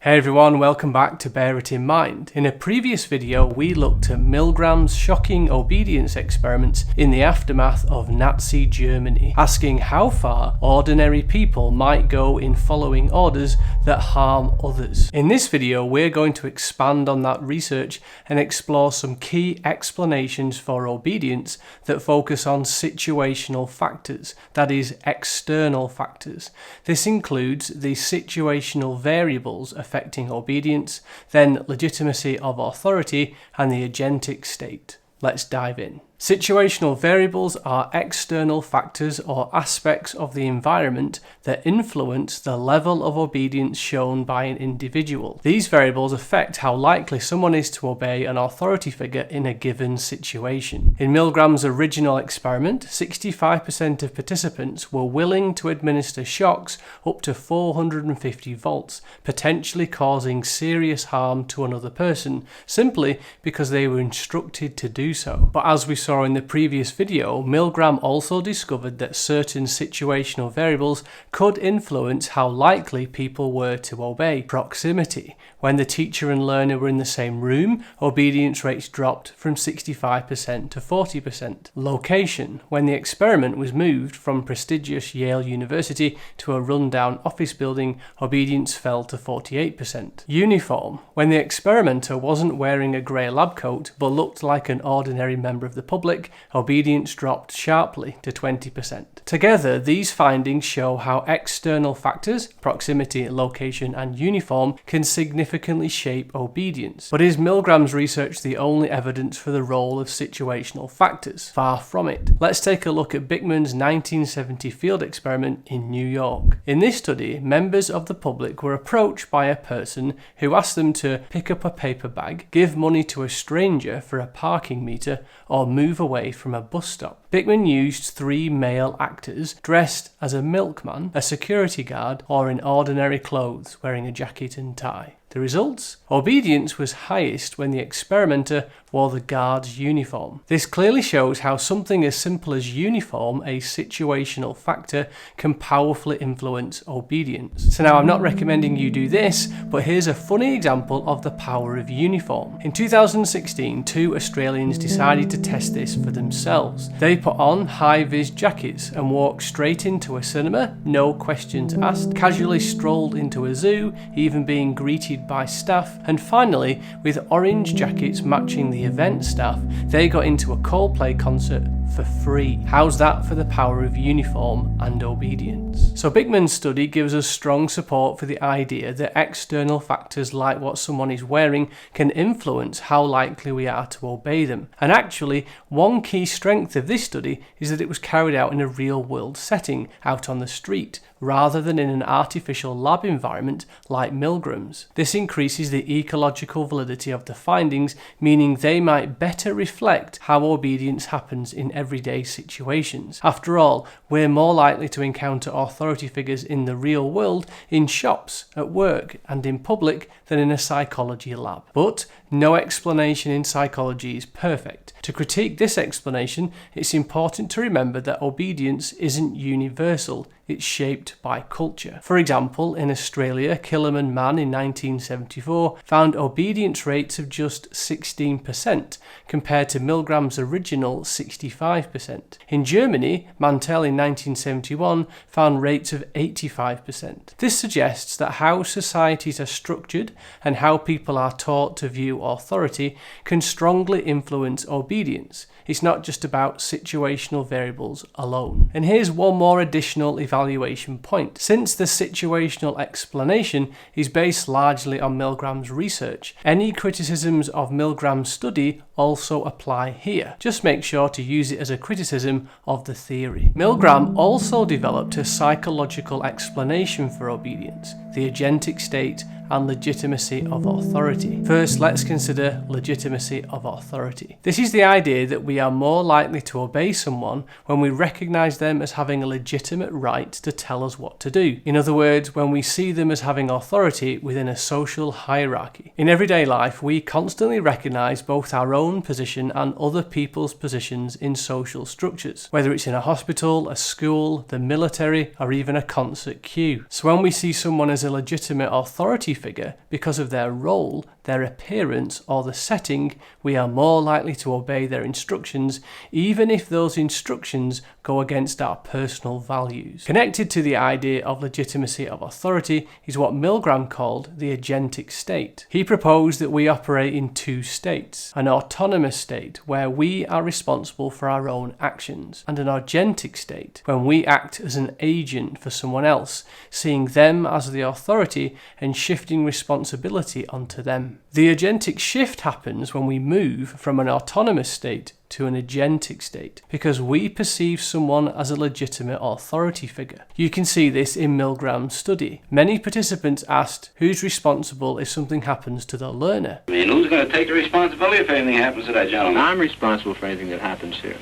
Hey everyone, welcome back to Bear It In Mind. In a previous video, we looked at Milgram's shocking obedience experiments in the aftermath of Nazi Germany, asking how far ordinary people might go in following orders that harm others. In this video, we're going to expand on that research and explore some key explanations for obedience that focus on situational factors, that is, external factors. This includes the situational variables affecting obedience, then legitimacy of authority, and the agentic state. Let's dive in. Situational variables are external factors or aspects of the environment that influence the level of obedience shown by an individual. These variables affect how likely someone is to obey an authority figure in a given situation. In Milgram's original experiment, 65% of participants were willing to administer shocks up to 450 volts, potentially causing serious harm to another person, simply because they were instructed to do so. But as we saw in the previous video, Milgram also discovered that certain situational variables could influence how likely people were to obey. Proximity. When the teacher and learner were in the same room, obedience rates dropped from 65% to 40%. Location. When the experiment was moved from prestigious Yale University to a rundown office building, obedience fell to 48%. Uniform. When the experimenter wasn't wearing a grey lab coat but looked like an ordinary member of the public, obedience dropped sharply to 20%. Together, these findings show how external factors, proximity, location, and uniform, can significantly shape obedience. But is Milgram's research the only evidence for the role of situational factors? Far from it. Let's take a look at Bickman's 1970 field experiment in New York. In this study, members of the public were approached by a person who asked them to pick up a paper bag, give money to a stranger for a parking meter, or move away from a bus stop. Bickman used 3 male actors dressed as a milkman, a security guard, or in ordinary clothes wearing a jacket and tie. The results? Obedience was highest when the experimenter wore the guard's uniform. This clearly shows how something as simple as uniform, a situational factor, can powerfully influence obedience. So now I'm not recommending you do this, but here's a funny example of the power of uniform. In 2016, 2 Australians decided to test this for themselves. They put on high-vis jackets and walked straight into a cinema, no questions asked, casually strolled into a zoo, even being greeted by staff, and finally, with orange jackets matching the event staff, they got into a Coldplay concert for free. How's that for the power of uniform and obedience? So Bickman's study gives us strong support for the idea that external factors like what someone is wearing can influence how likely we are to obey them. And actually, one key strength of this study is that it was carried out in a real-world setting, out on the street, rather than in an artificial lab environment like Milgram's. This increases the ecological validity of the findings, meaning they might better reflect how obedience happens in everyday situations. After all, we're more likely to encounter authority figures in the real world, in shops, at work, and in public than in a psychology lab. But no explanation in psychology is perfect. To critique this explanation, it's important to remember that obedience isn't universal. It's shaped by culture. For example, in Australia, Killerman Mann in 1974 found obedience rates of just 16% compared to Milgram's original 65%. In Germany, Mantel in 1971 found rates of 85%. This suggests that how societies are structured and how people are taught to view authority can strongly influence obedience. It's not just about situational variables alone. And here's one more additional evaluation point. Since the situational explanation is based largely on Milgram's research, any criticisms of Milgram's study also apply here. Just make sure to use it as a criticism of the theory. Milgram also developed a psychological explanation for obedience, the agentic state and legitimacy of authority. First, let's consider legitimacy of authority. This is the idea that we are more likely to obey someone when we recognize them as having a legitimate right to tell us what to do. In other words, when we see them as having authority within a social hierarchy. In everyday life, we constantly recognize both our own position and other people's positions in social structures, whether it's in a hospital, a school, the military, or even a concert queue. So when we see someone as a legitimate authority figure because of their role, their appearance, or the setting, we are more likely to obey their instructions, even if those instructions go against our personal values. Connected to the idea of legitimacy of authority is what Milgram called the agentic state. He proposed that we operate in two states: an autonomous state, where we are responsible for our own actions, and an agentic state, when we act as an agent for someone else, seeing them as the authority and shifting responsibility onto them. The agentic shift happens when we move from an autonomous state to an agentic state, because we perceive someone as a legitimate authority figure. You can see this in Milgram's study. Many participants asked who's responsible if something happens to the learner. I mean, who's going to take the responsibility if anything happens to that gentleman? I'm responsible for anything that happens here.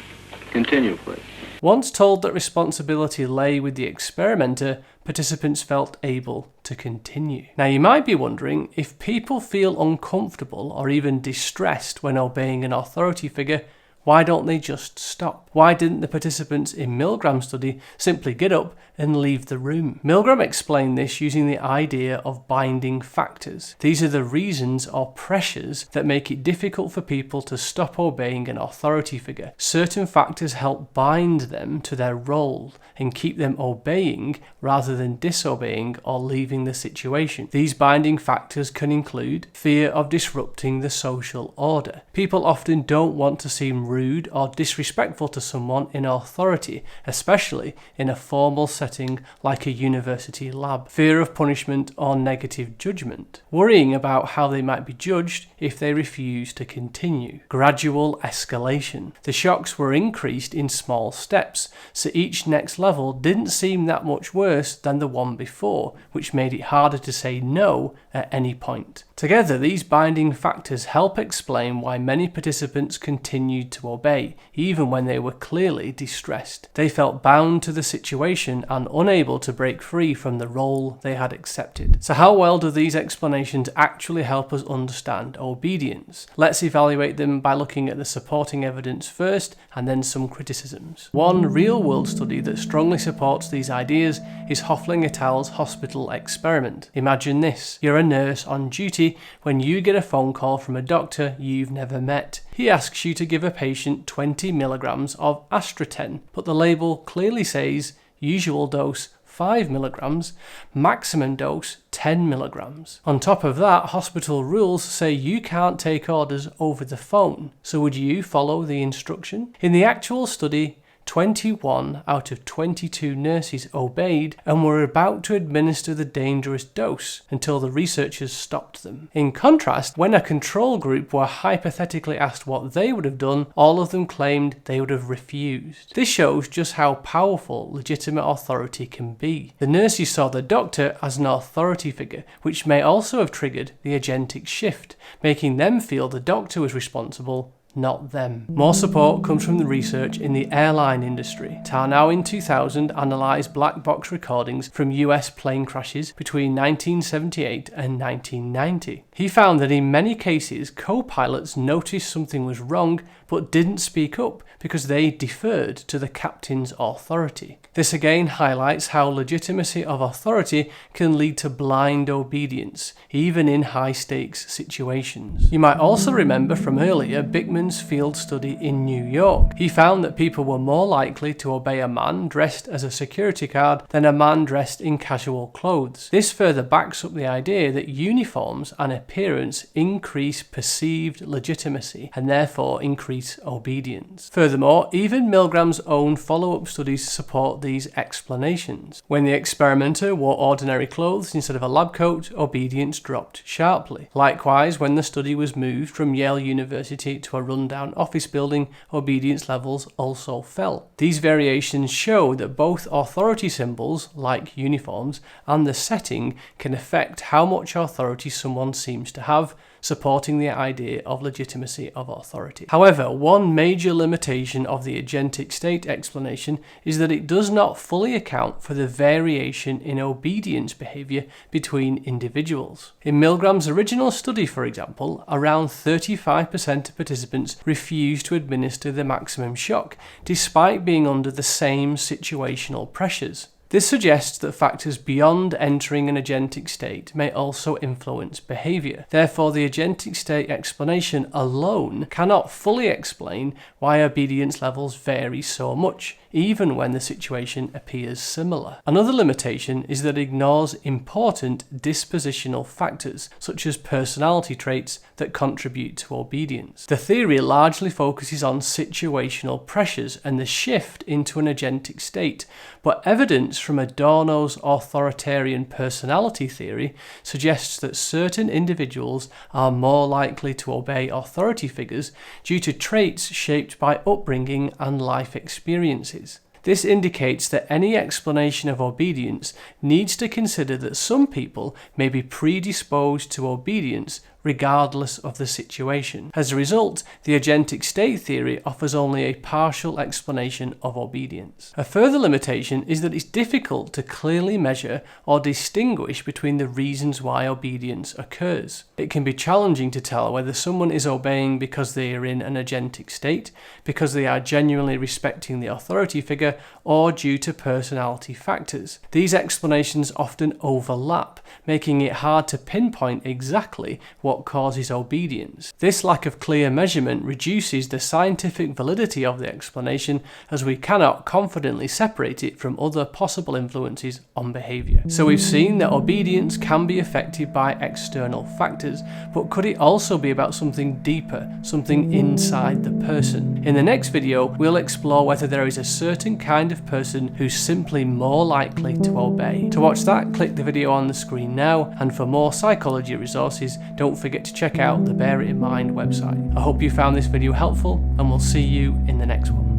Continue, please. Once told that responsibility lay with the experimenter, participants felt able to continue. Now you might be wondering, if people feel uncomfortable or even distressed when obeying an authority figure, why don't they just stop? Why didn't the participants in Milgram's study simply get up and leave the room? Milgram explained this using the idea of binding factors. These are the reasons or pressures that make it difficult for people to stop obeying an authority figure. Certain factors help bind them to their role and keep them obeying rather than disobeying or leaving the situation. These binding factors can include fear of disrupting the social order. People often don't want to seem rude or disrespectful to someone in authority, especially in a formal setting like a university lab. Fear of punishment or negative judgment. Worrying about how they might be judged if they refuse to continue. Gradual escalation. The shocks were increased in small steps, so each next level didn't seem that much worse than the one before, which made it harder to say no at any point. Together, these binding factors help explain why many participants continued to obey, even when they were clearly distressed. They felt bound to the situation and unable to break free from the role they had accepted. So how well do these explanations actually help us understand obedience? Let's evaluate them by looking at the supporting evidence first, and then some criticisms. One real-world study that strongly supports these ideas is Hofling et al.'s hospital experiment. Imagine this: you're a nurse on duty when you get a phone call from a doctor you've never met. He asks you to give a patient 20 milligrams of Astraten, but the label clearly says usual dose 5 milligrams, maximum dose 10 milligrams. On top of that, hospital rules say you can't take orders over the phone. So would you follow the instruction? In the actual study, 21 out of 22 nurses obeyed and were about to administer the dangerous dose until the researchers stopped them. In contrast, when a control group were hypothetically asked what they would have done, all of them claimed they would have refused. This shows just how powerful legitimate authority can be. The nurses saw the doctor as an authority figure, which may also have triggered the agentic shift, making them feel the doctor was responsible, not them. More support comes from the research in the airline industry. Tarnow in 2000 analysed black box recordings from US plane crashes between 1978 and 1990. He found that in many cases, co-pilots noticed something was wrong but didn't speak up because they deferred to the captain's authority. This again highlights how legitimacy of authority can lead to blind obedience, even in high-stakes situations. You might also remember from earlier Bickman's field study in New York. He found that people were more likely to obey a man dressed as a security guard than a man dressed in casual clothes. This further backs up the idea that uniforms and appearance increase perceived legitimacy and therefore increase obedience. Furthermore, even Milgram's own follow-up studies support these explanations. When the experimenter wore ordinary clothes instead of a lab coat, obedience dropped sharply. Likewise, when the study was moved from Yale University to a rundown office building, obedience levels also fell. These variations show that both authority symbols, like uniforms, and the setting can affect how much authority someone seems to have, supporting the idea of legitimacy of authority. However, one major limitation of the agentic state explanation is that it does not fully account for the variation in obedience behavior between individuals. In Milgram's original study, for example, around 35% of participants refused to administer the maximum shock, despite being under the same situational pressures. This suggests that factors beyond entering an agentic state may also influence behaviour. Therefore, the agentic state explanation alone cannot fully explain why obedience levels vary so much, even when the situation appears similar. Another limitation is that it ignores important dispositional factors, such as personality traits that contribute to obedience. The theory largely focuses on situational pressures and the shift into an agentic state, but evidence from Adorno's authoritarian personality theory suggests that certain individuals are more likely to obey authority figures due to traits shaped by upbringing and life experiences. This indicates that any explanation of obedience needs to consider that some people may be predisposed to obedience regardless of the situation. As a result, the agentic state theory offers only a partial explanation of obedience. A further limitation is that it's difficult to clearly measure or distinguish between the reasons why obedience occurs. It can be challenging to tell whether someone is obeying because they are in an agentic state, because they are genuinely respecting the authority figure, or due to personality factors. These explanations often overlap, making it hard to pinpoint exactly what causes obedience. This lack of clear measurement reduces the scientific validity of the explanation, as we cannot confidently separate it from other possible influences on behaviour. So we've seen that obedience can be affected by external factors, but could it also be about something deeper, something inside the person? In the next video, we'll explore whether there is a certain kind of person who's simply more likely to obey. To watch that, click the video on the screen now, and for more psychology resources, don't forget to check out the Bear It in Mind website. I hope you found this video helpful, and we'll see you in the next one.